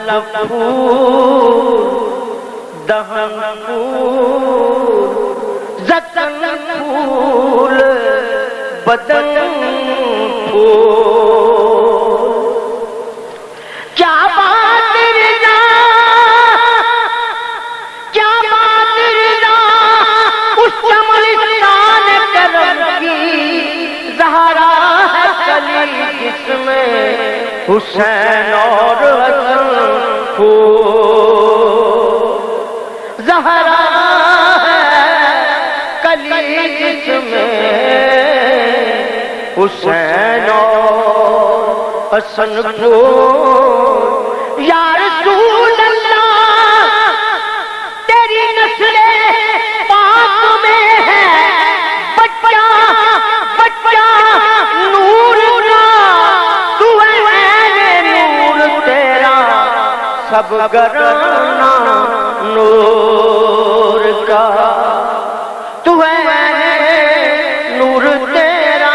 لب پھول دہن پھول زکن پھول بدن پھول کیا بات رضا کیا بات رضا اس چمنستان کرم کی زہرا ہے کلی جس میں حسین اور حسن پھول زہرا ہے کلی جس میں حسین اور حسن پھول یا رسول اللہ تیری نسل پاک میں ہے بچہ بچہ نور کا تو ہے نور تیرا سب گرانا نور کا تو ہے نور تیرا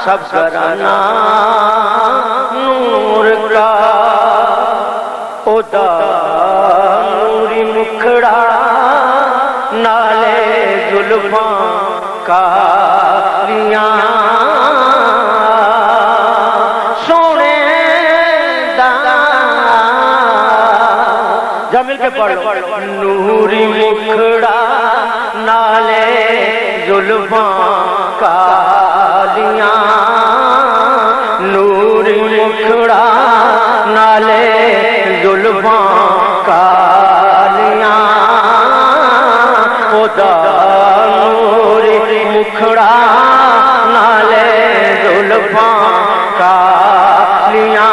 سب گرانا نور کا خدا نوری مکھڑا نالے زلفاں کالیاں سونے جب مل کے پڑھ لو نوری مکھڑا نالے زلفاں کالیاں نوری مکھڑا نالے زلفاں کالیاں خدا نوری مکھڑا نالے زلفاں کالیاں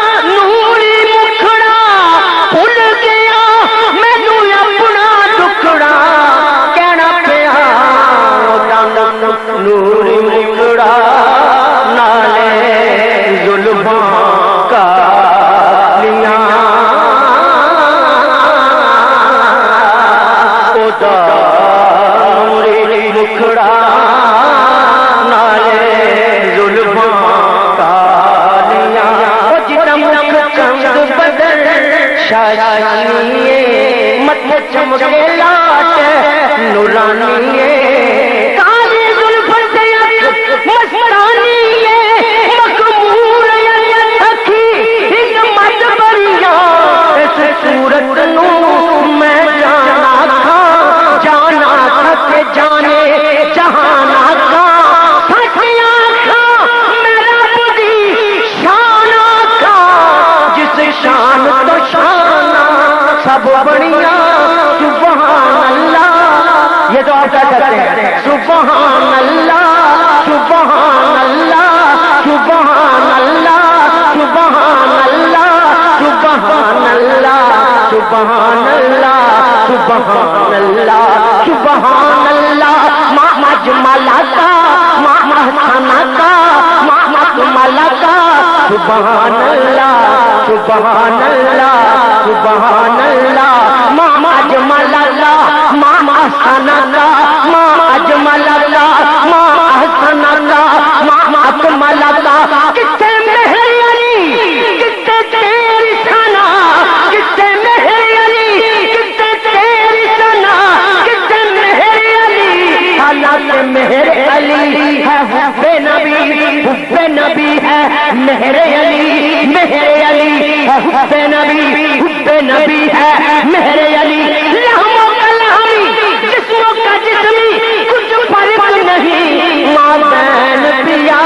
نوری مکھڑا نالے زلفاں کالیاں خدا نوری مکھڑا نالے زلفاں کالیاں جتنا مکھ چمک بدر شاشنیے مت چمکے لاٹ نورانیے سورت نو میں جانا تھا کہ جانے جہانا تھا سچیاں تھا میرا بڑی شانا تھا جس شان تو شانہ سب بڑیاں سبحان اللہ یہ تو آپ کیا کہتے ہیں سبحان اللہ سبحان اللہ سبحان اللہ سبحان اللہ سبحان اللہ سبحان اللہ سبحان اللہ سبحان اللہ ما اجمل کا ما احسن کا ما اکمل کا سبحان اللہ سبحان اللہ سبحان اللہ ما اجمل کا ما احسن کا ما اجمل کا ما احسن کا ما اکمل کا کتنے مہر علی کتنے تیری ثنا کتنے مہر علی کتنے تیری ثنا کتنے مہر علی حالات مہر علی ہے حب نبی ہے مہر علی ہے حب نبی ہے مہر علی لہموں کا لہمی جسموں کا جسمی کچھ فرق نہیں مابین پیا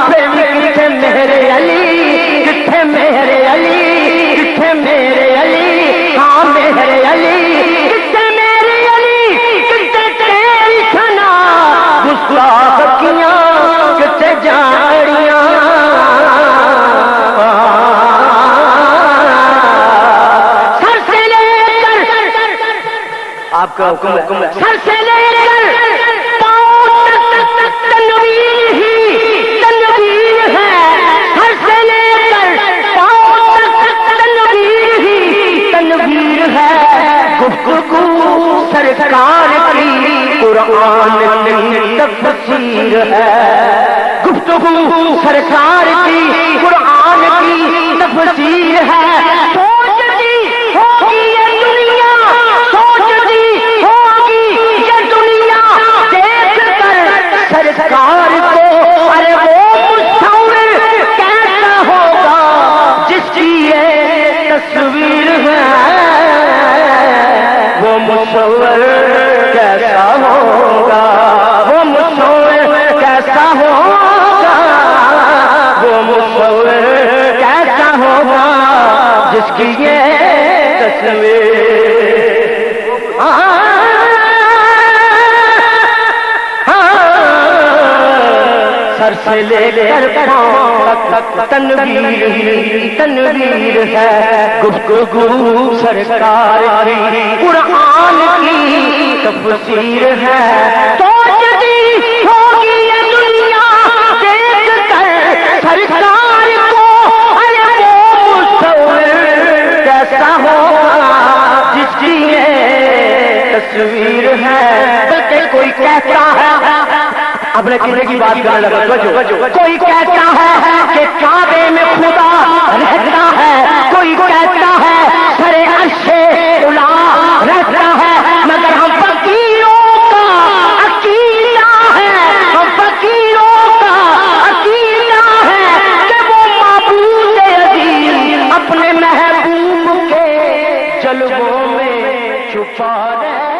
کتنے مہر علی کتنے مہر علی کتنے میرے علی ہاں مہر علی کتنے میرے علی کتنے تیری ثنا گستاخیاں کتنے جاڑیاں سر سے لے کر آپ کا حکم ہے سر سے لے کر پاؤں تک تنویر ہی تفسیر ہے، گفتگو سرکار کی قرآن کی تفسیر ہے۔ سوچتی ہوگی یہ دنیا، سوچتی ہوگی یہ دنیا دیکھ کر سرکار کو، ارے وہ مصور کیسا ہوگا جس کی یہ تصویر ہے، وہ مصور کیسا ہوگا، وہ مصور کیسا ہوگا، وہ مصور کیسا ہوگا جس کی یہ تصویر۔ سر سے لے کر پاؤں تک تنویر ہی تنویر ہے، گفتگو سرکار کی قرآن کی تفسیر ہے۔ سوچتی ہوگی یہ دنیا دیکھ کر سرکار کو، ارے وہ مصور کیسا ہوگا جس کی یہ تصویر ہے۔ بلکہ کوئی کہتا ہے، اپنے کسی کی بات کرنے لگا، کوئی کہتا ہے کہ کعبے میں خدا رہتا ہے، کوئی کہتا ہے سر عرش اعلیٰ رہتا ہے، مگر ہم فقیروں کا عقیدہ ہے، ہم فقیروں کا عقیدہ ہے کہ وہ معبود عظیم اپنے محبوب کے جلووں میں چھپا رہے۔